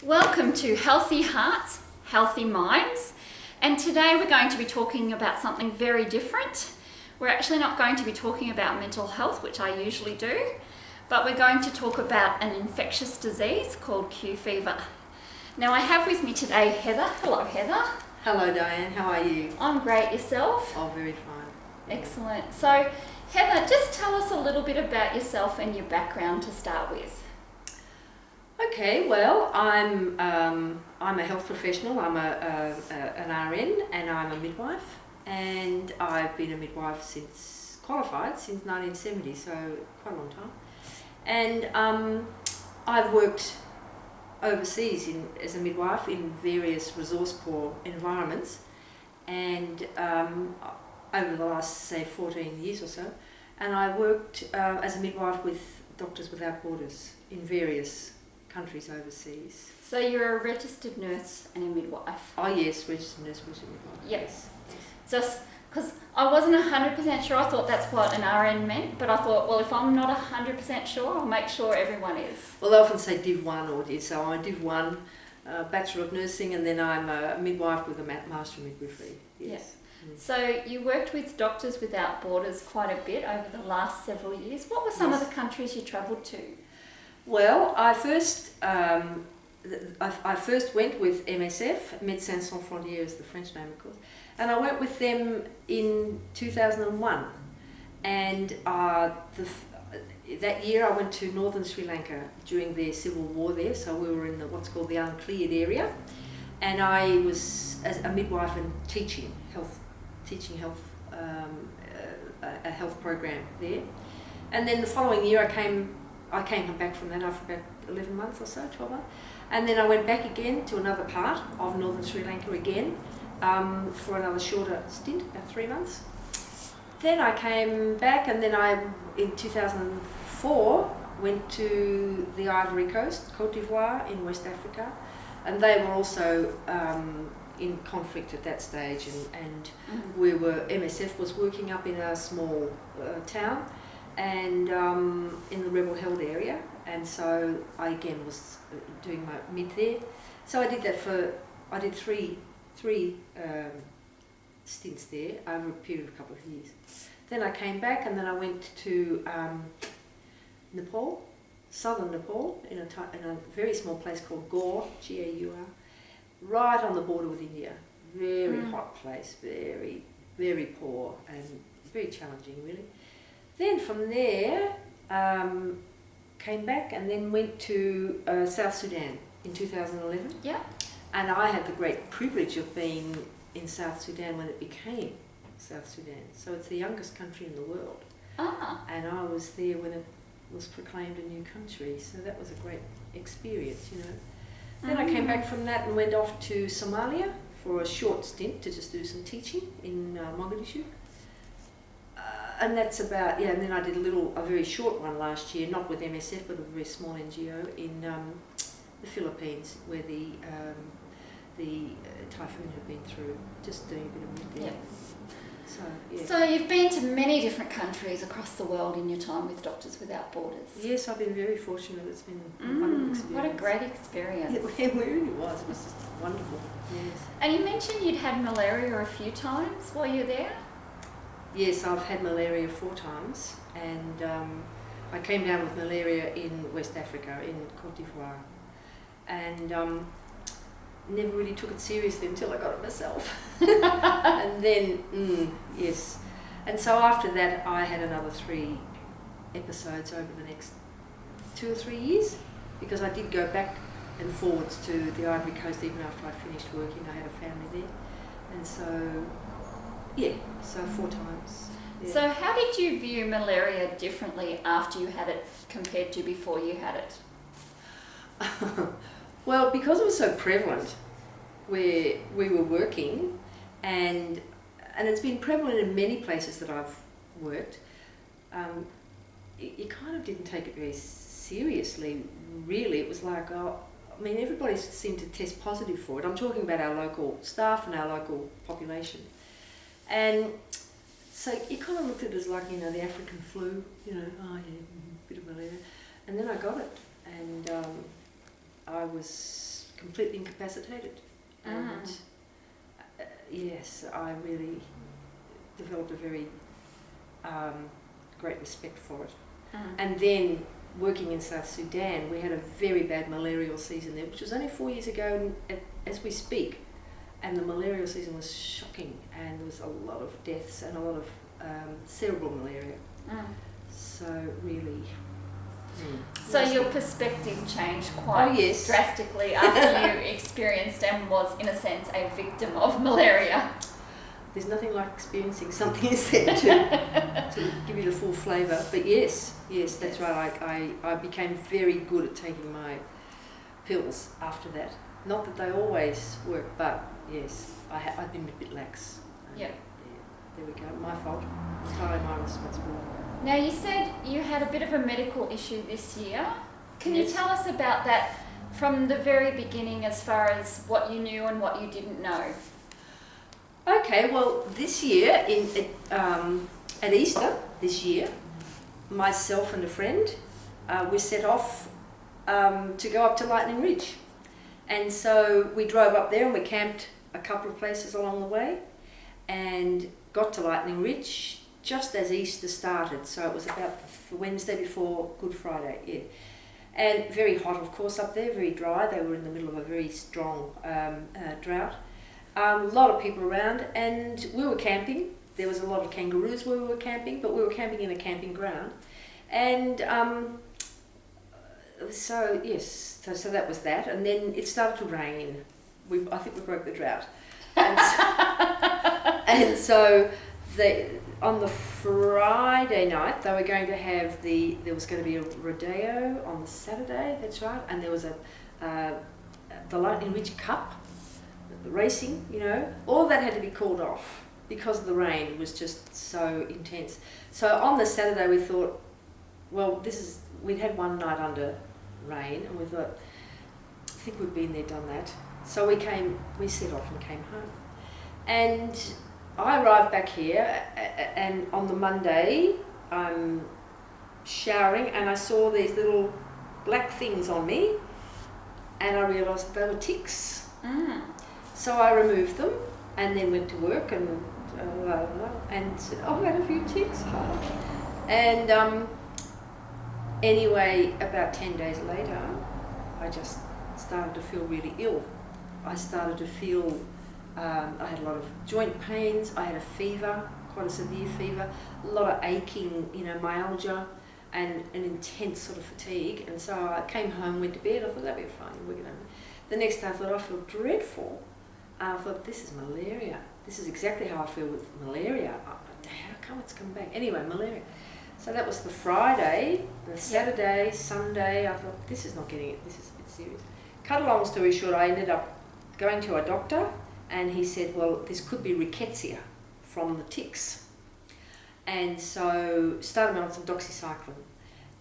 Welcome to Healthy Hearts, Healthy Minds, and today we're going to be talking about something very different. We're actually not going to be talking about mental health, which I usually do, but we're going to talk about an infectious disease called Q fever. Now I have with me today Heather. Hello Heather. Hello Diane, how are you? I'm great, yourself? Oh, very fine. Excellent. So Heather, just tell us a little bit about yourself and your background to start with. Okay, well, I'm a health professional. I'm an RN and I'm a midwife, and I've been a midwife qualified since 1970, so quite a long time. And I've worked overseas as a midwife in various resource poor environments, and over the last, say, 14 years or so, and I worked as a midwife with Doctors Without Borders in various countries overseas. So you're a registered nurse and a midwife? Oh yes, registered nurse, registered midwife. Yes. Just because I wasn't 100% sure, I thought that's what an RN meant, but I thought, well, if I'm not 100% sure, I'll make sure everyone is. Well, they often say Div 1 or Div, so I'm a Div 1, Bachelor of Nursing, and then I'm a midwife with a Master in Midwifery. Yes. Yeah. So you worked with Doctors Without Borders quite a bit over the last several years. What were some of the countries you travelled to? Well, I first went with MSF, Médecins Sans Frontières is the French name, of course, and I went with them in 2001. And that year I went to northern Sri Lanka during their civil war there, so we were in what's called the uncleared area, and I was as a midwife and teaching health, a health program there. And then the following year I came back from that after about 11 months or so, 12 months. And then I went back again to another part of northern Sri Lanka again for another shorter stint, about 3 months. Then I came back, and then in 2004, went to the Ivory Coast, Côte d'Ivoire in West Africa. And they were also in conflict at that stage. And MSF was working up in a small town, and in the rebel held area, and so I again was doing my mid there. So I did that I did three stints there over a period of a couple of years. Then I came back, and then I went to Nepal, southern Nepal, in a very small place called Gaur, G-A-U-R, right on the border with India. Very hot place, very, very poor, and very challenging really. Then from there, came back and then went to South Sudan in 2011. Yeah. And I had the great privilege of being in South Sudan when it became South Sudan. So it's the youngest country in the world. Ah. And I was there when it was proclaimed a new country. So that was a great experience, you know. Then I came back from that and went off to Somalia for a short stint to just do some teaching in Mogadishu. And that's about, and then I did a very short one last year, not with MSF, but a very small NGO in the Philippines, where the typhoon had been through, just doing a bit of work there. Yeah. So you've been to many different countries across the world in your time with Doctors Without Borders. Yes, I've been very fortunate. It's been a wonderful experience. What a great experience. It really was. It was just wonderful. Yes. And you mentioned you'd had malaria a few times while you were there? Yes, I've had malaria 4 times, and I came down with malaria in West Africa, in Côte d'Ivoire, and never really took it seriously until I got it myself. And then, yes. And so after that, I had another 3 episodes over the next 2 or 3 years, because I did go back and forwards to the Ivory Coast even after I finished working. I had a family there, and so 4 times. Yeah. So how did you view malaria differently after you had it compared to before you had it? Well, because it was so prevalent where we were working, and it's been prevalent in many places that I've worked, you kind of didn't take it very seriously, really. It was like, everybody seemed to test positive for it. I'm talking about our local staff and our local population. And so you kind of looked at it as like, the African flu, bit of malaria. And then I got it, and I was completely incapacitated. And yes, I really developed a very great respect for it. And then working in South Sudan, we had a very bad malarial season there, which was only 4 years ago as we speak. And the malarial season was shocking, and there was a lot of deaths and a lot of cerebral malaria. So really... So your perspective changed quite yes. drastically after you experienced and was, in a sense, a victim of malaria. There's nothing like experiencing something, is there, to give you the full flavour. But yes, that's right. I became very good at taking my pills after that. Not that they always work, but yes, I've been a bit lax. Yeah. There we go. My fault. Entirely my responsibility. Now, you said you had a bit of a medical issue this year. Can you Yes. tell us about that from the very beginning, as far as what you knew and what you didn't know? Okay, well, this year, at Easter this year, myself and a friend, we set off to go up to Lightning Ridge. And so we drove up there and we camped a couple of places along the way and got to Lightning Ridge just as Easter started. So it was about the Wednesday before Good Friday, yeah. And very hot, of course, up there, very dry. They were in the middle of a very strong drought. A lot of people around, and we were camping. There was a lot of kangaroos where we were camping, but we were camping in a camping ground. And so that was that. And then it started to rain. I think we broke the drought. And so on the Friday night, they were going to have there was going to be a rodeo on the Saturday, that's right, and there was the Lightning Ridge Cup, the racing, all that had to be called off because the rain was just so intense. So on the Saturday we thought, well, we'd had one night under rain, and we thought, I think we've been there, done that. So we set off and came home. And I arrived back here, and on the Monday, I'm showering, and I saw these little black things on me, and I realised they were ticks. So I removed them, and then went to work, and I've had a few ticks. And anyway, about 10 days later, I just started to feel really ill. I started to feel I had a lot of joint pains, I had a fever, quite a severe fever, a lot of aching, myalgia, and an intense sort of fatigue. And so I came home, went to bed, I thought that'd be fine. The next day I thought I feel dreadful. I thought, this is malaria. This is exactly how I feel with malaria. How come it's come back? Anyway, malaria. So that was the Friday, the Saturday, Sunday. I thought, this is not getting it, this is a bit serious. Cut a long story short, I ended up going to a doctor, and he said, well, this could be rickettsia from the ticks. And so started me on some doxycycline.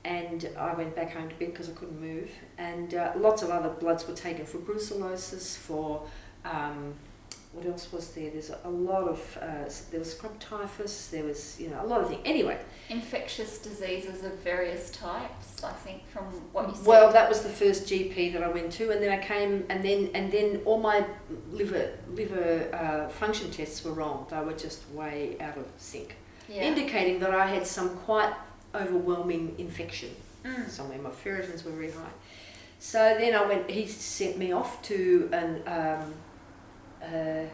And I went back home to bed because I couldn't move. And lots of other bloods were taken for brucellosis, for, what else was there? There's a lot of, there was scrub typhus, there was, a lot of things. Anyway. Infectious diseases of various types, I think, from what you said. Well, that was the first GP that I went to, and then I came, and then all my liver function tests were wrong. They were just way out of sync, indicating that I had some quite overwhelming infection somewhere. My ferritins were very high. So then he sent me off to a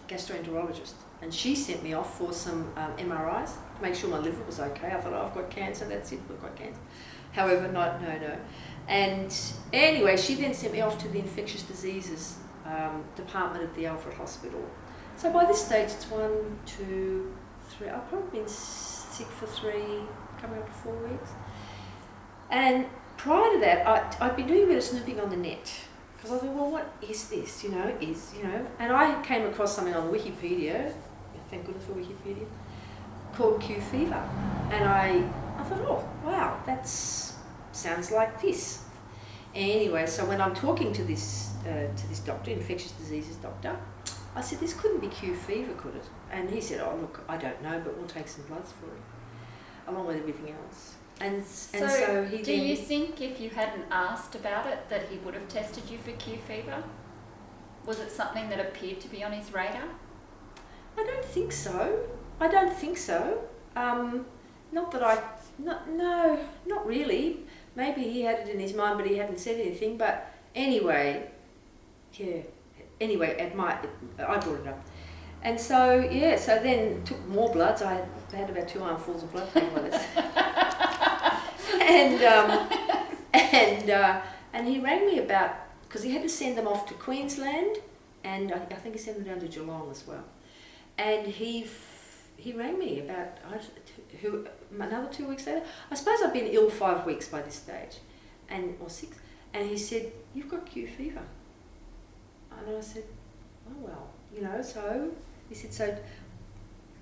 gastroenterologist, and she sent me off for some MRIs to make sure my liver was okay. I thought, I've got cancer, that's it, we've got cancer. However, no. And anyway, she then sent me off to the infectious diseases department at the Alfred Hospital. So by this stage, it's 1, 2, 3, I've probably been sick for 3, coming up to 4 weeks. And prior to that, I'd been doing a bit of snooping on the net. Because I thought, well, what is this, and I came across something on Wikipedia, thank goodness for Wikipedia, called Q fever. And I thought, oh, wow, that sounds like this. Anyway, so when I'm talking to this doctor, infectious diseases doctor, I said, this couldn't be Q fever, could it? And he said, oh, look, I don't know, but we'll take some bloods for it, along with everything else. And So, so he do then, you think if you hadn't asked about it that he would have tested you for Q fever? Was it something that appeared to be on his radar? I don't think so. I don't think so. Not that I, no, not really. Maybe he had it in his mind, but he hadn't said anything. But anyway, yeah. Anyway, I brought it up, and so yeah. So then took more bloods. I had about 2 armfuls of blood taken by this, and he rang me about because he had to send them off to Queensland, and I think he sent them down to Geelong as well. And he rang me about another 2 weeks later. I suppose I've been ill 5 weeks by this stage, or 6. And he said, "You've got Q fever." And I said, "Oh well, So he said, "So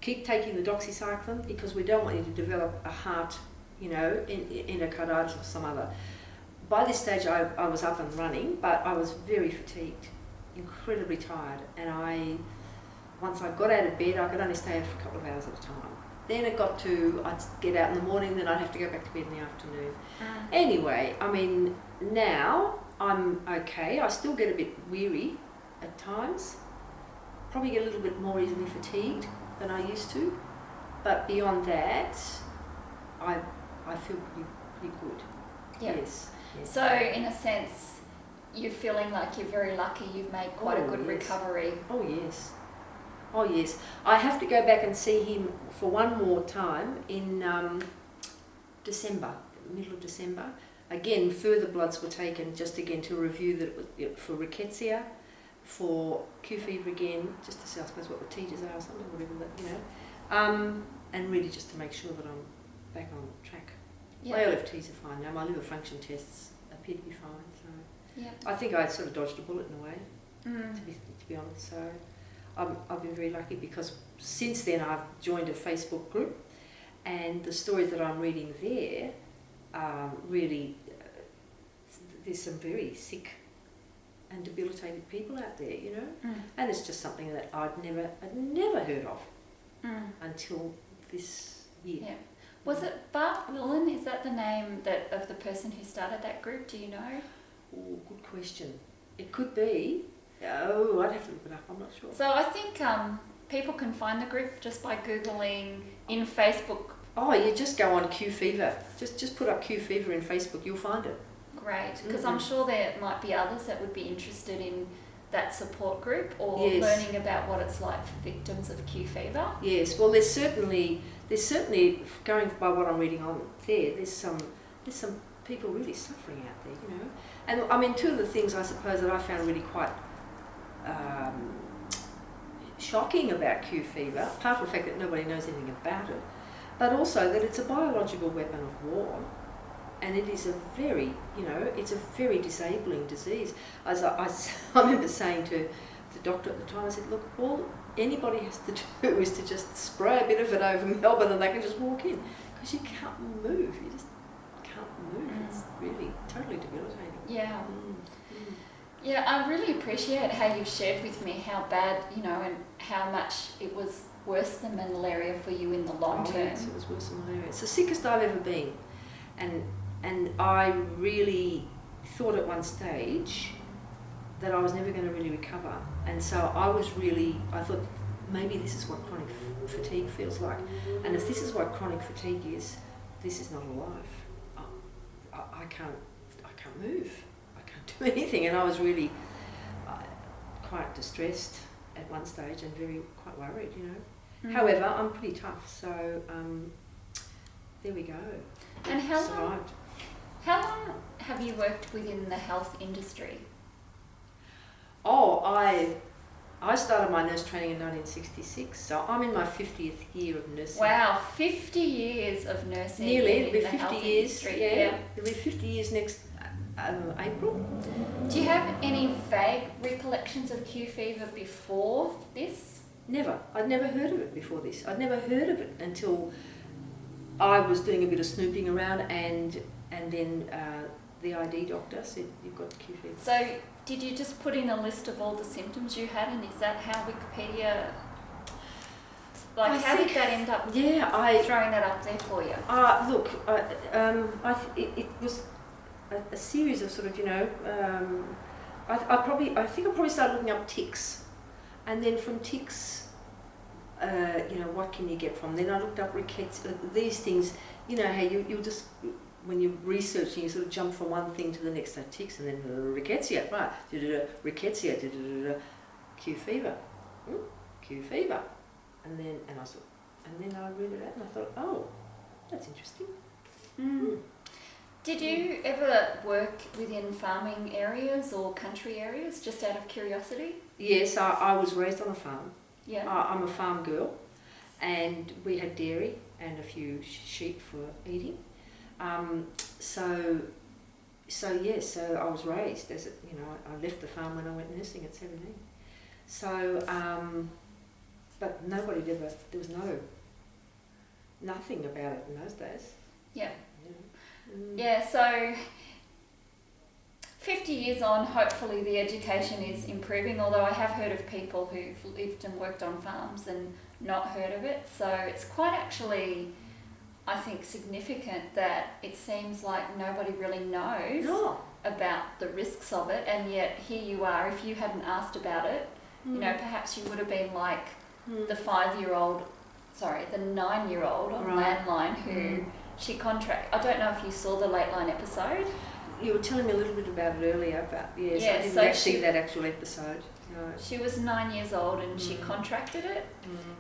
keep taking the doxycycline because we don't want you to develop a heart, endocarditis or some other." By this stage, I was up and running, but I was very fatigued, incredibly tired, and once I got out of bed, I could only stay out for a couple of hours at a time. Then it got to, I'd get out in the morning, then I'd have to go back to bed in the afternoon. Anyway, I mean, now I'm okay. I still get a bit weary at times. Probably get a little bit more easily fatigued than I used to. But beyond that, I feel pretty good. Yeah. Yes. So, in a sense, you're feeling like you're very lucky you've made quite a good recovery. Oh, yes. Oh, yes. I have to go back and see him for one more time in December, middle of December. Again, further bloods were taken just again to review that for rickettsia, for Q fever again, just to see, I suppose, what the tejas are or something, whatever that, and really just to make sure that I'm back on track. Yeah. My LFTs are fine now. My liver function tests appear to be fine. So Yeah. I think I sort of dodged a bullet in a way, to be honest. So I've been very lucky because since then I've joined a Facebook group, and the stories that I'm reading there really, there's some very sick and debilitated people out there, and it's just something that I'd never heard of until this year. Yeah. Was it Bart Lillen? Is that the name of the person who started that group? Do you know? Oh, good question. It could be. Oh, I'd have to look it up. I'm not sure. So I think people can find the group just by Googling in Facebook. Oh, you just go on Q fever. Just put up Q fever in Facebook. You'll find it. Great, because I'm sure there might be others that would be interested in that support group or Yes. learning about what it's like for victims of Q fever. Yes. Well, there's certainly going by what I'm reading on there. There's some people really suffering out there, And I mean, two of the things I suppose that I found really quite shocking about Q fever, apart from the fact that nobody knows anything about it, but also that it's a biological weapon of war, and it is a very disabling disease. As I remember saying to the doctor at the time, I said, "Look, all anybody has to do is to just spray a bit of it over Melbourne and they can just walk in, because you can't move. You just can't move. It's really totally debilitating." Yeah. Yeah, I really appreciate how you've shared with me how bad, and how much it was worse than malaria for you in the long term. Yes, it was worse than malaria. It's the sickest I've ever been. And I really thought at one stage that I was never going to really recover. And so I thought maybe this is what chronic fatigue feels like. And if this is what chronic fatigue is, this is not a life. I can't move. Do anything, and I was really quite distressed at one stage and quite worried, However, I'm pretty tough, so there we go. And how survived. How long have you worked within the health industry? Oh, I started my nurse training in 1966, so I'm in my 50th year of nursing. Wow, 50 years of nursing. Nearly, in it'll be the 50 health years. industry. Yeah, it'll be 50 years next April. Do you have any vague recollections of Q fever before this? Never. I'd never heard of it before this. I'd never heard of it until I was doing a bit of snooping around, and then the ID doctor said, "You've got Q fever." So did you just put in a list of all the symptoms you had, and is that how Wikipedia Like, I how did think- that end up Yeah, throwing that up there for you? look, it was a series of sort of, I think I probably started looking up ticks, and then from ticks, what can you get from? Then I looked up rickets, these things, how you just, when you're researching, you sort of jump from one thing to the next, so ticks, and then rickettsia, right, rickettsia, Q fever, Q fever, and then I read it out and I thought, oh, that's interesting. Did you ever work within farming areas or country areas, just out of curiosity? Yes, I was raised on a farm. Yeah. I'm a farm girl, and we had dairy and a few sheep for eating. So I was raised as I left the farm when I went nursing at 17. So, but there was nothing about it in those days. Yeah. Mm. Yeah, so 50 years on, hopefully the education is improving, although I have heard of people who've lived and worked on farms and not heard of it. So it's quite actually, I think, significant that it seems like nobody really knows about the risks of it, and yet here you are. If you hadn't asked about it, perhaps you would have been like the 9-year-old on Landline who she I don't know if you saw the Lateline episode. You were telling me a little bit about it earlier, but I didn't see that actual episode. No. She was 9 years old and she contracted it,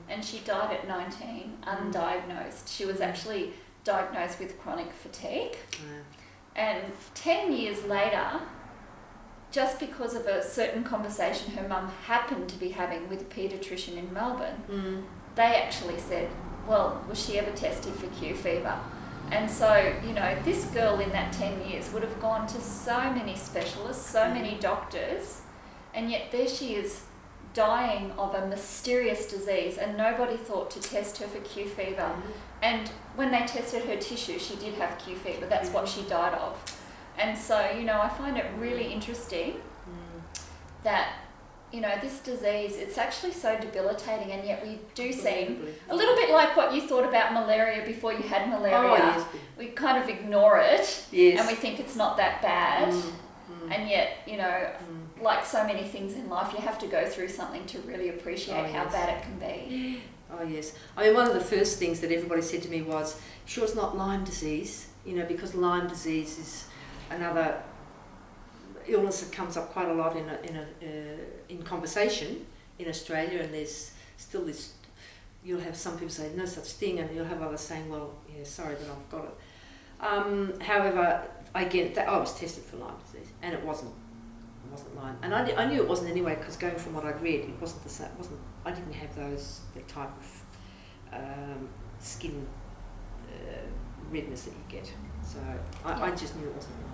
and she died at 19, undiagnosed. She was actually diagnosed with chronic fatigue. And 10 years later, just because of a certain conversation her mum happened to be having with a paediatrician in Melbourne, they actually said, well, was she ever tested for Q fever? And so, this girl in that 10 years would have gone to so many specialists, so many doctors, and yet there she is dying of a mysterious disease, and nobody thought to test her for Q fever. And when they tested her tissue, she did have Q fever. That's what she died of. And so, I find it really interesting that, this disease, it's actually so debilitating, and yet we do seem a little bit like what you thought about malaria before you had malaria. Oh, yes. We kind of ignore it, Yes. and we think it's not that bad. And yet, like so many things in life, you have to go through something to really appreciate how bad it can be. Oh, yes. I mean, one of the first things that everybody said to me was, sure it's not Lyme disease, because Lyme disease is another illness that comes up quite a lot in conversation in Australia, and there's still this, you'll have some people say no such thing, and you'll have others saying, well, yeah, sorry, but I've got it. However, again, I was tested for Lyme disease, and it wasn't Lyme, and I knew it wasn't anyway, because going from what I'd read, it wasn't the same. I didn't have the type of skin redness that you get. So I just knew it wasn't Lyme.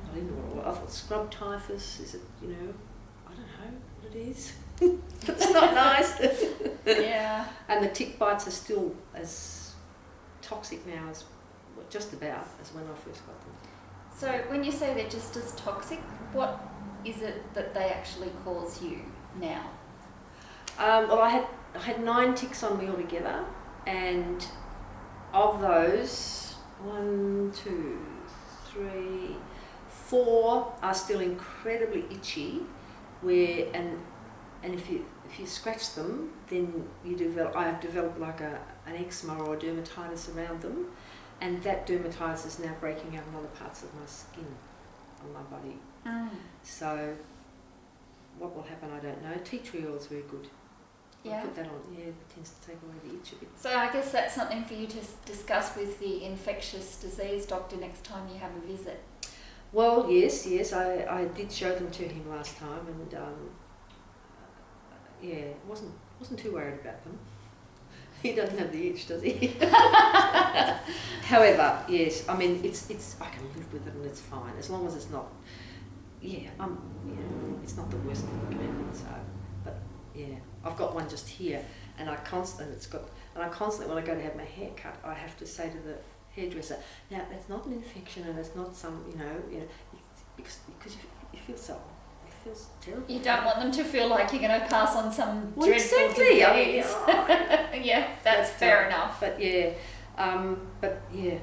I didn't know what it was. I thought scrub typhus, is it, I don't know what it is. It's not nice. Yeah. And the tick bites are still as toxic now as, just about, as when I first got them. So when you say they're just as toxic, what is it that they actually cause you now? Well, I had 9 ticks on me altogether, and of those, 1, 2, 3, 4 are still incredibly itchy, and if you scratch them, then I have developed like an eczema or a dermatitis around them, and that dermatitis is now breaking out in other parts of my skin on my body. So what will happen, I don't know. Tea tree oil is very good. Yeah. I put that on. Yeah, it tends to take away the itch a bit. So I guess that's something for you to discuss with the infectious disease doctor next time you have a visit. Well, yes, I did show them to him last time, and wasn't too worried about them. He doesn't have the itch, does he? However, yes, I mean it's I can live with it and it's fine as long as it's not. It's not the worst thing that can happen. So, but yeah, I've got one just here, and I constantly when I go to have my hair cut, I have to say to the hairdresser, now that's not an infection, and it's not some it's because you feel feels terrible. You don't want them to feel like you're going to pass on some Well, dreadful exactly. I mean, disease. Yeah, that's fair enough. But yeah,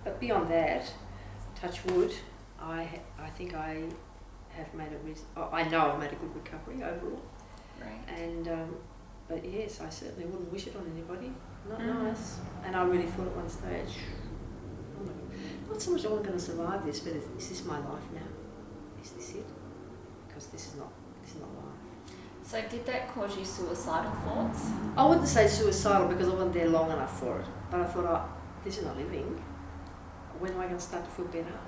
but beyond that, touch wood, I think I have made I know I've made a good recovery overall. Right. And but yes, I certainly wouldn't wish it on anybody. Not nice. And I really thought at one stage, oh my God, not so much I'm going to survive this, but is this my life now? Is this it? Because this is not life. So did that cause you suicidal thoughts? I wouldn't say suicidal because I wasn't there long enough for it. But I thought, this is not living. When am I going to start to feel better?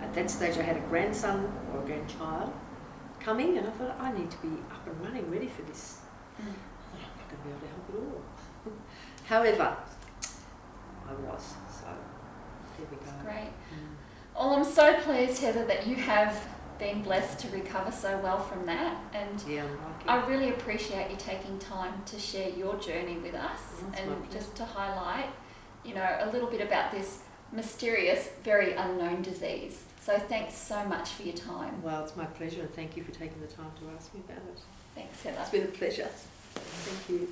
At that stage I had a grandson or a grandchild coming, and I thought, I need to be up and running, ready for this. I thought, I'm not going to be able to help at all. However, I was, so there we go. Great. Well, I'm so pleased, Heather, that you have been blessed to recover so well from that, and Yeah, I'm lucky. I really appreciate you taking time to share your journey with us That's my and pleasure. just to highlight, a little bit about this mysterious, very unknown disease. So thanks so much for your time. Well, it's my pleasure, and thank you for taking the time to ask me about it. Thanks, Heather. It's been a pleasure. Thank you.